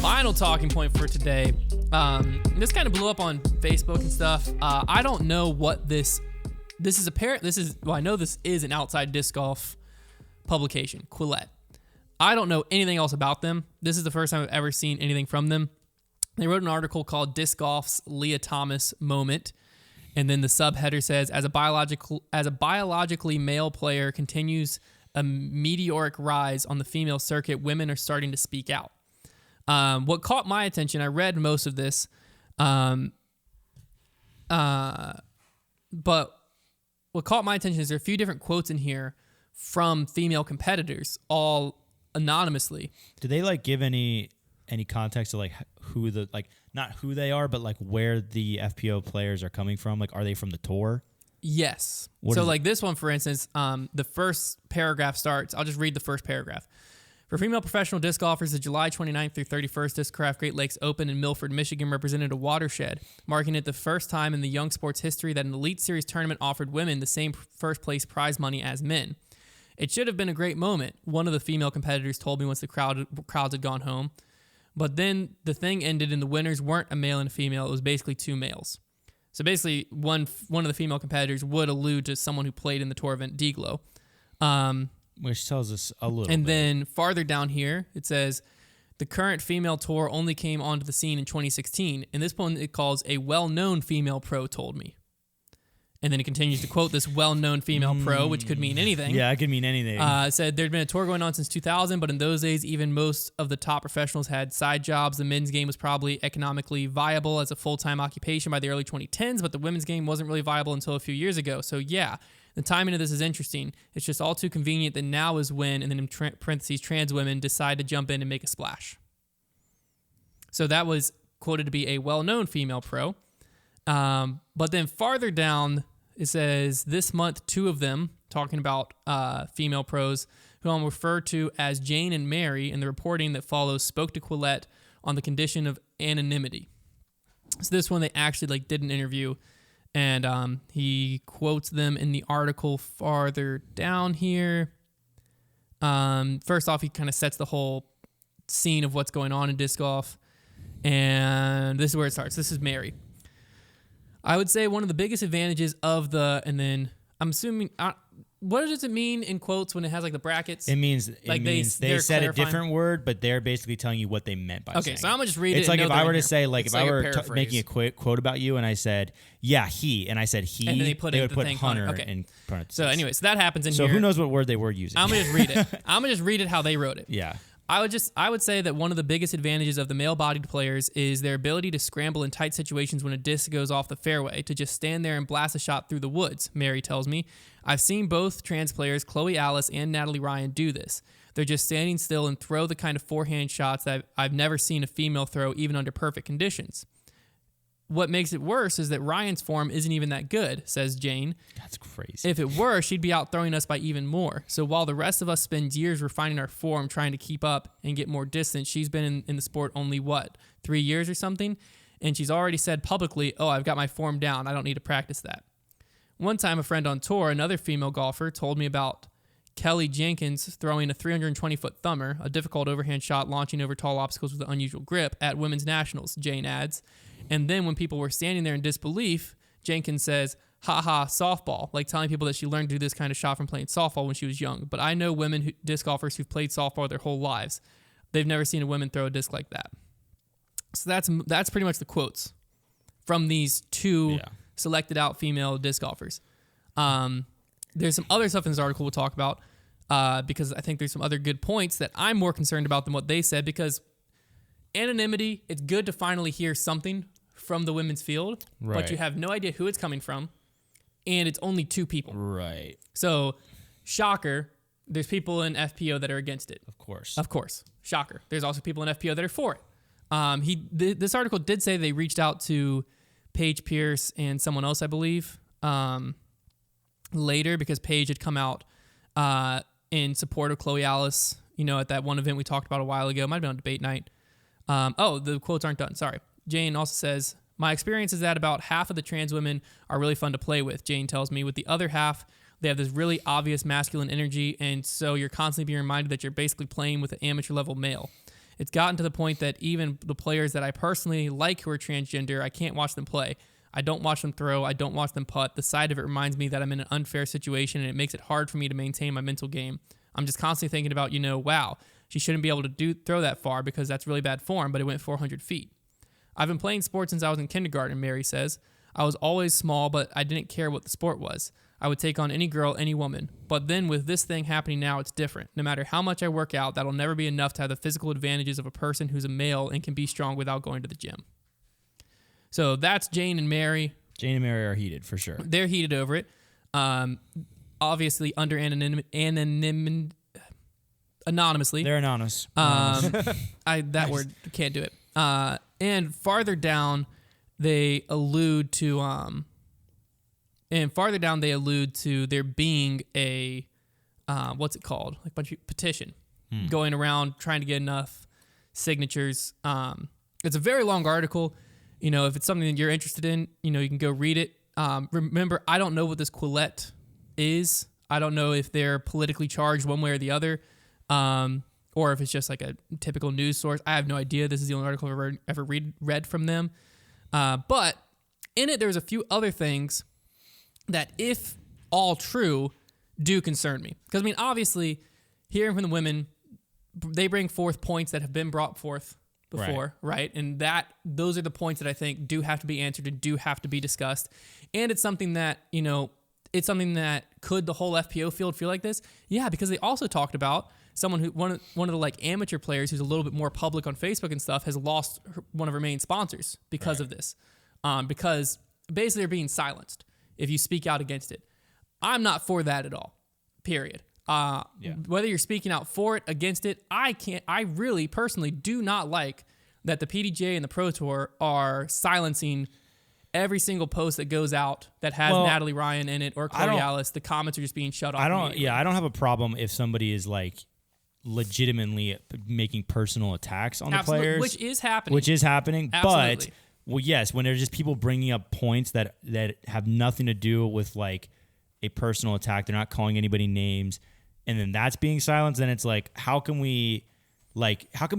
final talking point for today. This kind of blew up on Facebook and stuff. I don't know what this is. Well, I know this is an outside disc golf publication, Quillette. I don't know anything else about them. This is the first time I've ever seen anything from them. They wrote an article called Disc Golf's Leah Thomas Moment. And then the subheader says, as a biologically male player continues a meteoric rise on the female circuit, women are starting to speak out. What caught my attention, I read most of this, but what caught my attention is there are a few different quotes in here from female competitors, all anonymously. Do they give any context to who the not who they are, but where the FPO players are coming from? Are they from the tour? Yes. So this one, for instance, the first paragraph starts. I'll just read the first paragraph. For female professional disc golfers, the July 29th through 31st Discraft Great Lakes Open in Milford, Michigan represented a watershed, marking it the first time in the young sport's history that an Elite Series tournament offered women the same first-place prize money as men. It should have been a great moment, one of the female competitors told me once the crowds had gone home. But then the thing ended and the winners weren't a male and a female. It was basically two males. So basically, one of the female competitors would allude to someone who played in the tour event Deglo. Which tells us a little And bit. then farther down here, it says, the current female tour only came onto the scene in 2016. And this one it calls a well-known female pro told me. And then it continues to quote this well-known female pro, which could mean anything. Yeah, it could mean anything. It said there'd been a tour going on since 2000, but in those days, even most of the top professionals had side jobs. The men's game was probably economically viable as a full-time occupation by the early 2010s, but the women's game wasn't really viable until a few years ago. So yeah, the timing of this is interesting. It's just all too convenient that now is when, and then in parentheses, trans women decide to jump in and make a splash. So that was quoted to be a well-known female pro. But then farther down, it says, this month, two of them, talking about female pros, who I'll refer to as Jane and Mary in the reporting that follows, spoke to Quillette on the condition of anonymity. So this one, they actually did an interview, and he quotes them in the article farther down here. First off, he kind of sets the whole scene of what's going on in disc golf, and this is where it starts. This is Mary. I would say one of the biggest advantages of and then I'm assuming, what does it mean in quotes when it has the brackets? It means they said a different word, but they're basically telling you what they meant by saying. Okay, so I'm going to just read it. It's if I were to say, if I were making a quick quote about you and I said, yeah, he, and I said he, and then they would put Hunter okay. in parentheses. So anyways, that happens in here. So who knows what word they were using? I'm going to just read it. I'm going to just read it how they wrote it. Yeah. I would say that one of the biggest advantages of the male-bodied players is their ability to scramble in tight situations when a disc goes off the fairway, to just stand there and blast a shot through the woods, Mary tells me. I've seen both trans players, Chloe Alice and Natalie Ryan, do this. They're just standing still and throw the kind of forehand shots that I've never seen a female throw even under perfect conditions. What makes it worse is that Ryan's form isn't even that good, says Jane. That's crazy. If it were, she'd be out throwing us by even more. So while the rest of us spend years refining our form, trying to keep up and get more distance, she's been in the sport only, 3 years or something? And she's already said publicly, oh, I've got my form down. I don't need to practice that. One time, a friend on tour, another female golfer, told me about Kelly Jenkins throwing a 320-foot thumber, a difficult overhand shot launching over tall obstacles with an unusual grip, at Women's Nationals, Jane adds. And then when people were standing there in disbelief, Jenkins says, ha, softball, telling people that she learned to do this kind of shot from playing softball when she was young. But I know disc golfers who've played softball their whole lives. They've never seen a woman throw a disc like that. So that's pretty much the quotes from these two selected out female disc golfers. There's some other stuff in this article we'll talk about because I think there's some other good points that I'm more concerned about than what they said, because anonymity, it's good to finally hear something from the women's field, but you have no idea who it's coming from, and it's only two people. Right. So, shocker, there's people in FPO that are against it. Of course. Shocker. There's also people in FPO that are for it. This article did say they reached out to Paige Pierce and someone else, I believe, later, because Paige had come out in support of Chloe Alice, at that one event we talked about a while ago. It might have been on debate night. The quotes aren't done. Sorry. Jane also says, my experience is that about half of the trans women are really fun to play with, Jane tells me. With the other half, they have this really obvious masculine energy, and so you're constantly being reminded that you're basically playing with an amateur level male. It's gotten to the point that even the players that I personally like who are transgender, I can't watch them play. I don't watch them throw. I don't watch them putt. The side of it reminds me that I'm in an unfair situation, and it makes it hard for me to maintain my mental game. I'm just constantly thinking about, wow, she shouldn't be able to throw that far because that's really bad form, but it went 400 feet. I've been playing sports since I was in kindergarten, Mary says. I was always small, but I didn't care what the sport was. I would take on any girl, any woman. But then with this thing happening now, it's different. No matter how much I work out, that'll never be enough to have the physical advantages of a person who's a male and can be strong without going to the gym. So that's Jane and Mary. Jane and Mary are heated for sure. They're heated over it. Obviously under anonymously. They're anonymous. That word can't do it. And farther down, they allude to there being a what's it called? Like a bunch of petition going around trying to get enough signatures. It's a very long article. If it's something that you're interested in, you can go read it. Remember, I don't know what this Quillette is. I don't know if they're politically charged one way or the other, or if it's just like a typical news source. I have no idea. This is the only article I've ever read from them. But in it, there's a few other things that, if all true, do concern me. Because, obviously, hearing from the women, they bring forth points that have been brought forth before, right? And those are the points that I think do have to be answered and do have to be discussed. And it's something that, could the whole FPO field feel like this? Yeah, because they also talked about someone who, one of the like amateur players who's a little bit more public on Facebook and stuff, has lost one of her main sponsors because of this. Because basically they're being silenced if you speak out against it. I'm not for that at all, period. Whether you're speaking out for it, against it, I really personally do not like that the PDGA and the Pro Tour are silencing every single post that goes out that has Natalie Ryan in it or Chloe Alice. The comments are just being shut off. I don't have a problem if somebody is like legitimately making personal attacks on the players. Which is happening. Absolutely. But yes, when there's just people bringing up points that have nothing to do with like a personal attack, they're not calling anybody names, and then that's being silenced, then it's like, how can we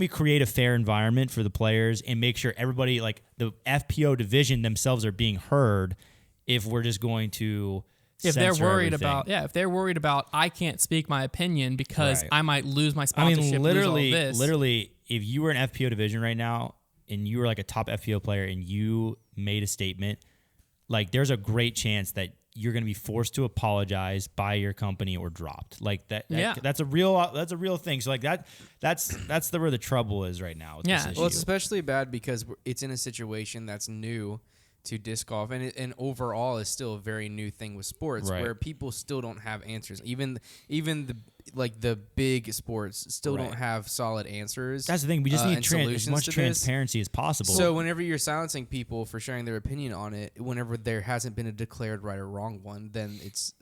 create a fair environment for the players and make sure everybody, like the FPO division themselves, are being heard if we're just going to if they're worried everything. about I can't speak my opinion because I might lose my sponsorship. Literally, if you were an FPO division right now and you were like a top FPO player and you made a statement, like there's a great chance that you're going to be forced to apologize by your company or dropped. Like that's a real thing. So like that's where the trouble is right now with this issue. Well, it's especially bad because it's in a situation that's new to disc golf, and overall is still a very new thing with sports, where people still don't have answers. Even the big sports still don't have solid answers. That's the thing. We just need as much transparency as possible. So whenever you're silencing people for sharing their opinion on it, whenever there hasn't been a declared right or wrong one, then it's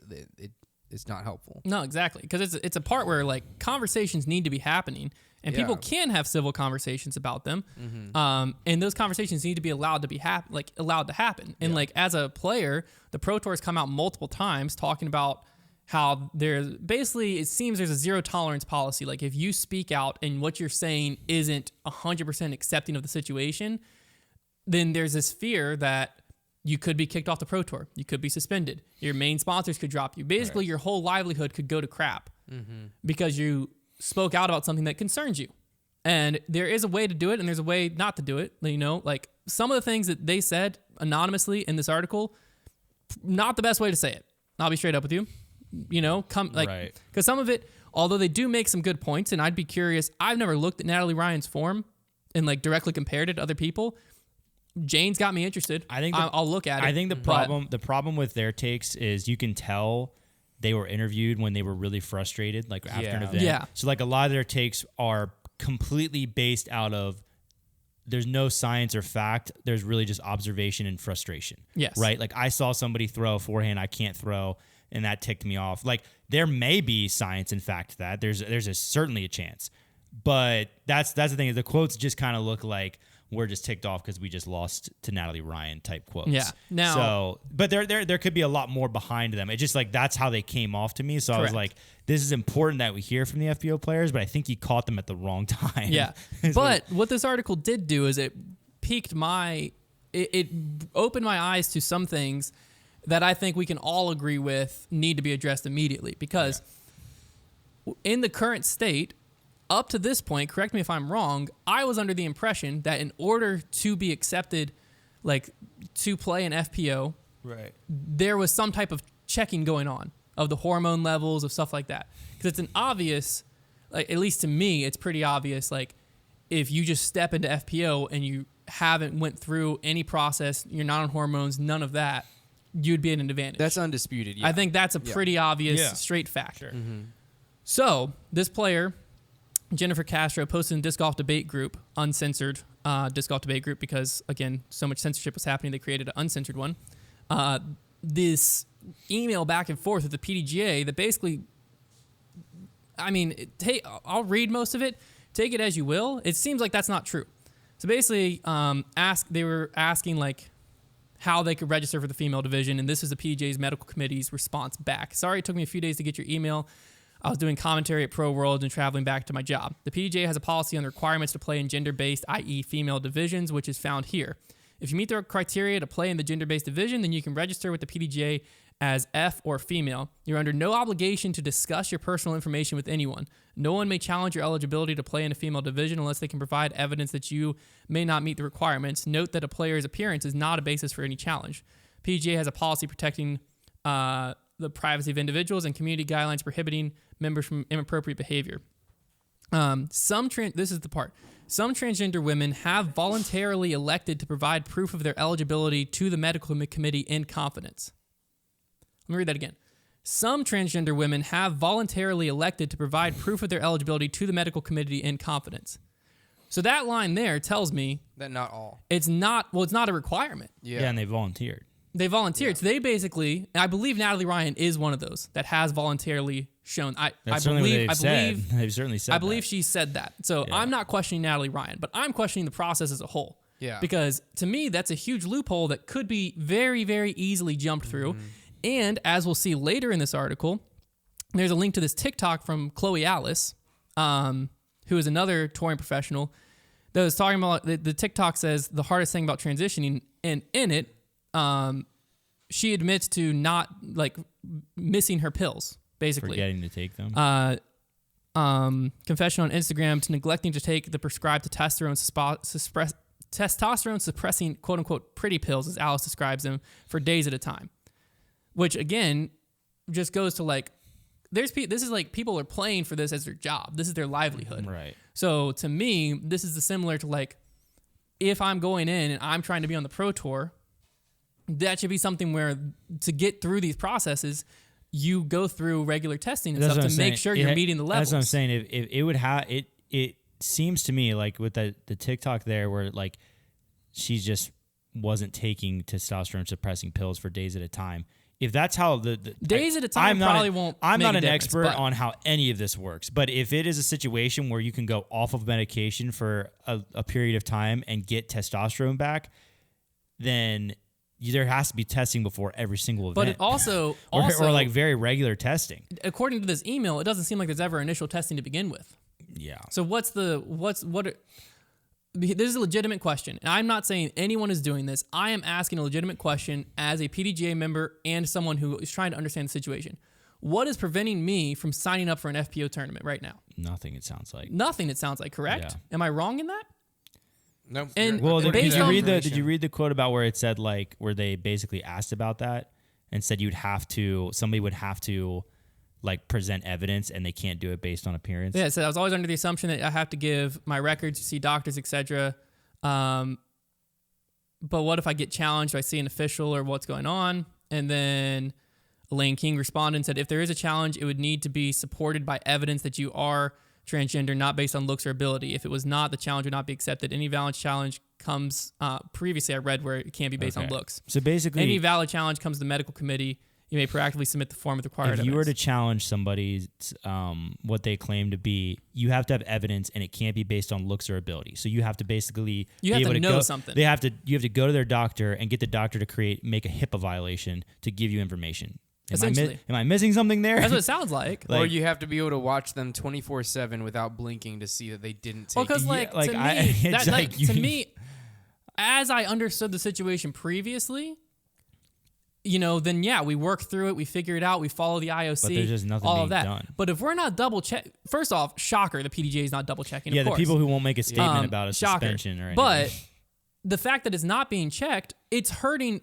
not helpful. No, exactly, because it's a part where like conversations need to be happening. And people can have civil conversations about them, and those conversations need to be allowed to happen. And like as a player, the Pro Tour has come out multiple times talking about how it seems there's a zero tolerance policy. Like if you speak out and what you're saying isn't 100% accepting of the situation, then there's this fear that you could be kicked off the Pro Tour, you could be suspended, your main sponsors could drop you. Basically, your whole livelihood could go to crap because you spoke out about something that concerns you. And there is a way to do it and there's a way not to do it. Like some of the things that they said anonymously in this article, not the best way to say it. I'll be straight up with you. Because some of it, although they do make some good points, and I'd be curious, I've never looked at Natalie Ryan's form and like directly compared it to other people. Jane's got me interested. I'll look at it. I think the problem with their takes is you can tell they were interviewed when they were really frustrated, like after an event. Yeah. So like a lot of their takes are completely based out of there's no science or fact. There's really just observation and frustration. Yes. Right? Like I saw somebody throw a forehand I can't throw, and that ticked me off. Like there may be science and fact to that. There's certainly a chance. But that's the thing. The quotes just kind of look like, we're just ticked off because we just lost to Natalie Ryan type quotes. Yeah. Now, so, but there could be a lot more behind them. It's just like that's how they came off to me. So I was like, this is important that we hear from the FBO players, but I think he caught them at the wrong time. Yeah. But what this article did do is it piqued it opened my eyes to some things that I think we can all agree with need to be addressed immediately, because in the current state, up to this point, correct me if I'm wrong, I was under the impression that in order to be accepted, like to play an FPO, there was some type of checking going on of the hormone levels, of stuff like that. Because it's an obvious, like at least to me, it's pretty obvious, like if you just step into FPO and you haven't went through any process, you're not on hormones, none of that, you'd be at an advantage. That's undisputed. Yeah. I think that's a pretty obvious straight fact. Sure. So this player, Jennifer Castro, posted in Disc Golf Debate Group, uncensored Disc Golf Debate Group, because again, so much censorship was happening, they created an uncensored one. This email back and forth with the PDGA that basically, I mean, I'll read most of it. Take it as you will. It seems like that's not true. So basically, they were asking like how they could register for the female division, and this is the PDGA's medical committee's response back. Sorry, it took me a few days to get your email. I was doing commentary at Pro World and traveling back to my job. The PDGA has a policy on the requirements to play in gender-based, i.e. female divisions, which is found here. If you meet the criteria to play in the gender-based division, then you can register with the PDGA as F or female. You're under no obligation to discuss your personal information with anyone. No one may challenge your eligibility to play in a female division unless they can provide evidence that you may not meet the requirements. Note that a player's appearance is not a basis for any challenge. PDGA has a policy protecting the privacy of individuals and community guidelines prohibiting members from inappropriate behavior. This is the part. Some transgender women have voluntarily elected to provide proof of their eligibility to the medical committee in confidence. Let me read that again. Some transgender women have voluntarily elected to provide proof of their eligibility to the medical committee in confidence. So that line there tells me that not all. It's not a requirement. Yeah, and they volunteered. They volunteered. Yeah. So they basically, and I believe Natalie Ryan is one of those that has voluntarily shown. They've certainly said I believe she said that. So I'm not questioning Natalie Ryan, but I'm questioning the process as a whole. Yeah. Because to me, that's a huge loophole that could be very, very easily jumped through. And as we'll see later in this article, there's a link to this TikTok from Chloe Alice, who is another touring professional, that was talking about, the TikTok says the hardest thing about transitioning, and in it, she admits to not, like, missing her pills, basically. Forgetting to take them. Confession on Instagram to neglecting to take the prescribed testosterone-suppressing, quote-unquote, pretty pills, as Alice describes them, for days at a time. Which, again, just goes to, like, this is like people are playing for this as their job. This is their livelihood. Right. So, to me, this is similar to, like, if I'm going in and I'm trying to be on the pro tour, that should be something where to get through these processes, you go through regular testing and stuff to make sure you're meeting the levels. That's what I'm saying. If it would have it seems to me like with the TikTok there where like she just wasn't taking testosterone suppressing pills for days at a time. If that's how the days at a time probably won't. I'm make not an difference, expert on how any of this works, but if it is a situation where you can go off of medication for a period of time and get testosterone back, then there has to be testing before every single event. But it also or like very regular testing. According to this email, it doesn't seem like there's ever initial testing to begin with. Yeah. So this is a legitimate question, and I'm not saying anyone is doing this. I am asking a legitimate question as a PDGA member and someone who is trying to understand the situation. What is preventing me from signing up for an FPO tournament right now? Nothing, it sounds like. Nothing, it sounds like, correct? Yeah. Am I wrong in that? No. And well, did you read the quote about where it said, like, where they basically asked about that and said somebody would have to like present evidence and they can't do it based on appearance? Yeah, so I was always under the assumption that I have to give my records to see doctors, etc. But what if I get challenged? Do I see an official or what's going on? And then Elaine King responded and said, if there is a challenge, it would need to be supported by evidence that you are transgender, not based on looks or ability. If it was not, the challenge would not be accepted. Any valid challenge comes, previously I read where it can't be based on looks. So basically, any valid challenge comes to the medical committee, you may proactively submit the form with required If you were to evidence. challenge somebody's what they claim to be, you have to have evidence, and it can't be based on looks or ability. So you have to basically You have be able to to know go, something. You have to go to their doctor and get the doctor to make a HIPAA violation to give you information. Essentially. Am I missing something there? That's what it sounds like. Or you have to be able to watch them 24/7 without blinking to see that they didn't take. Well, because to me, as I understood the situation previously, then we work through it, we figure it out, we follow the IOC, But there's just nothing all being of that. done. But if we're not double check, first off, shocker, the PDGA is not double checking. Yeah, of the course. people who won't make a statement about a Shocker. suspension or anything. But the fact that it's not being checked, it's hurting.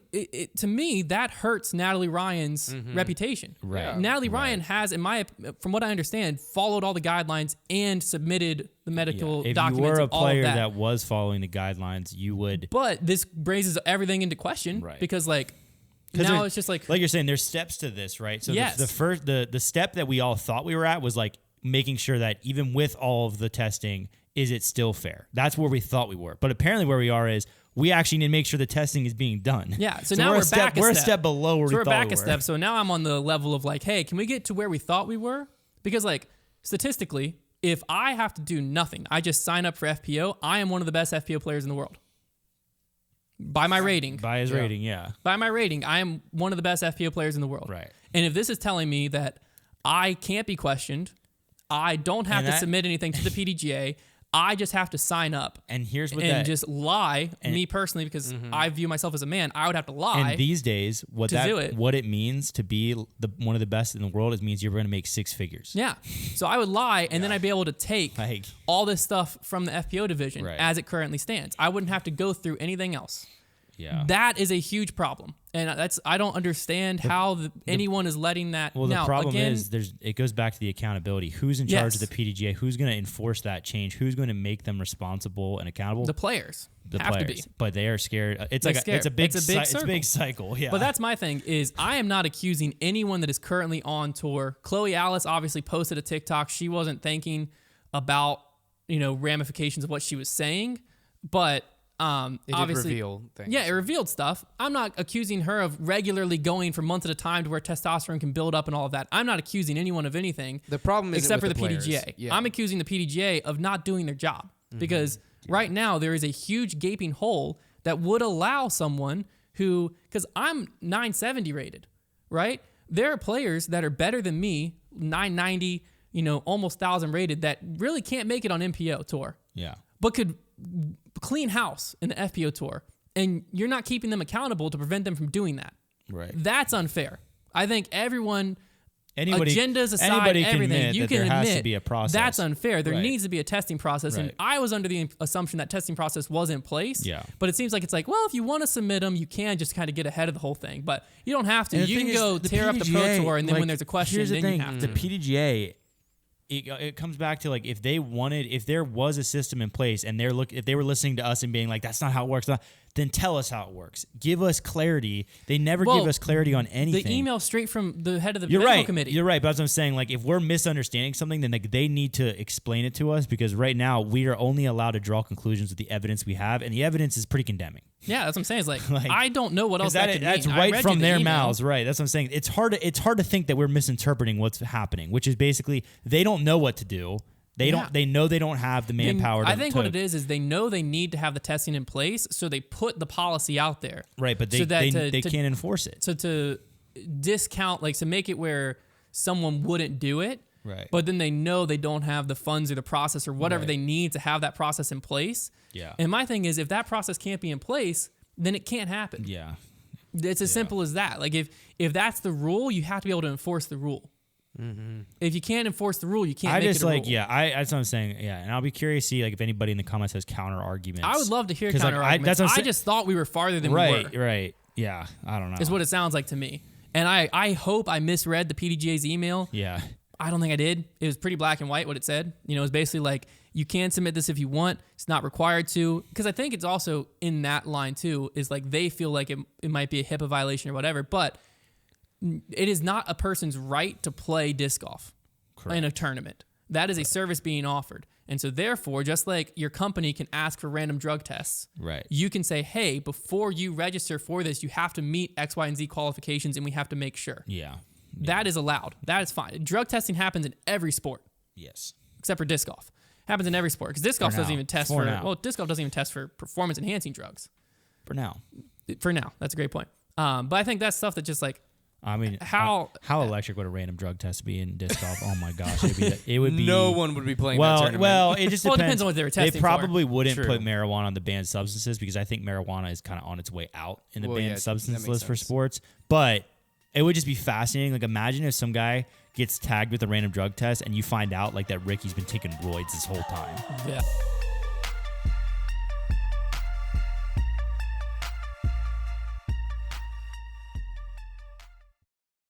To me, that hurts Natalie Ryan's reputation. Right. Yeah. Natalie Ryan has, from what I understand, followed all the guidelines and submitted the medical if documents. you were a and all of player that. that was following the guidelines, you would. But this raises everything into question, Right. because now it's just like you're saying, there's steps to this, right? So Yes. the step that we all thought we were at was like making sure that even with all of the testing, is it still fair? That's where we thought we were. But apparently where we are is we actually need to make sure the testing is being done. Yeah. So now we're back a step. We're a step below where we we're thought back we a were. step. So now I'm on the level of hey, can we get to where we thought we were? Because statistically, if I have to do nothing, I just sign up for FPO, I am one of the best FPO players in the world. By my rating. By his rating, yeah. By my rating, I am one of the best FPO players in the world. Right. And if this is telling me that I can't be questioned, I don't have to submit anything to the PDGA, I just have to sign up. And here's what and just lie, me personally, because I view myself as a man, I would have to lie. And these days, what it means to be one of the best in the world means you're going to make six figures. Yeah. So I would lie, and then I'd be able to take all this stuff from the FPO division as it currently stands. I wouldn't have to go through anything else. Yeah. That is a huge problem. And I don't understand how anyone is letting that. Well, the problem is it goes back to the accountability. Who's in charge of the PDGA? Who's going to enforce that change? Who's going to make them responsible and accountable? The players have to be. But they are scared. It's a big cycle. Yeah. But that's my thing is I am not accusing anyone that is currently on tour. Chloe Alice obviously posted a TikTok. She wasn't thinking about, ramifications of what she was saying, but it obviously revealed things. Yeah, it revealed stuff. I'm not accusing her of regularly going for months at a time to where testosterone can build up and all of that. I'm not accusing anyone of anything. The problem is except for the players. PDGA. Yeah. I'm accusing the PDGA of not doing their job because right now there is a huge gaping hole that would allow someone who, because I'm 970 rated, right? There are players that are better than me, 990, almost 1,000 rated, that really can't make it on MPO tour. Yeah. But could clean house in the FPO tour, and you're not keeping them accountable to prevent them from doing that. Right. That's unfair. I think agendas aside, anybody can everything, admit you that can there admit has to be a process. That's unfair. There Right. needs to be a testing process, and Right. I was under the assumption that testing process was in place. Yeah. But it seems like it's well, if you want to submit them, you can just kind of get ahead of the whole thing, but you don't have to. And the You thing can is, go the tear up the Pro PDGA, Tour, and then when there's a question, here's the then thing, you have to. the PDGA. It comes back to if there was a system in place and if they were listening to us and being like, that's not how it works, then tell us how it works. Give us clarity. They never give us clarity on anything. The email straight from the head of the medical committee. You're right, but that's what I'm saying. If we're misunderstanding something, then they need to explain it to us, because right now we are only allowed to draw conclusions with the evidence we have, and the evidence is pretty condemning. Yeah, that's what I'm saying. It's I don't know what else that could that's mean. right from their email. mouths, right? That's what I'm saying. It's hard to think that we're misinterpreting what's happening, which is basically they don't know what to do. They know they don't have the manpower. I think what it is they know they need to have the testing in place, so they put the policy out there. Right, but they can't enforce it. So to discount, to make it where someone wouldn't do it. Right. But then they know they don't have the funds or the process or whatever they need to have that process in place. Yeah. And my thing is, if that process can't be in place, then it can't happen. Yeah. It's as simple as that. If that's the rule, you have to be able to enforce the rule. Mm-hmm. If you can't enforce the rule, you can't make it a rule. That's what I'm saying. Yeah, and I'll be curious to see if anybody in the comments has counter arguments. I would love to hear counter arguments. I just thought we were farther than we were. Right. Yeah, I don't know. Is what it sounds like to me. And I hope I misread the PDGA's email. Yeah. I don't think I did. It was pretty black and white what it said. It was basically you can submit this if you want. It's not required to. Because I think it's also in that line too, is they feel like it might be a HIPAA violation or whatever. But it is not a person's right to play disc golf in a tournament. That is a service being offered. And so therefore, just like your company can ask for random drug tests, Right. you can say, hey, before you register for this, you have to meet X, Y, and Z qualifications, and we have to make sure. Yeah. That is allowed. That is fine. Drug testing happens in every sport. Yes. Except for disc golf. Happens in every sport. Because disc golf doesn't even test for disc golf doesn't even test for performance enhancing drugs. For now. For now. That's a great point. But I think that's stuff that just like, I mean, how electric would a random drug test be in disc golf? Oh my gosh, it would be. No one would be playing that tournament. Well, it just depends. Well, it depends on what they were testing. They probably for. wouldn't True. put marijuana on the banned substances because I think marijuana is kind of on its way out in the banned substance list for sports. But it would just be fascinating. Like, imagine if some guy gets tagged with a random drug test and you find out like that Ricky's been taking roids this whole time. Yeah.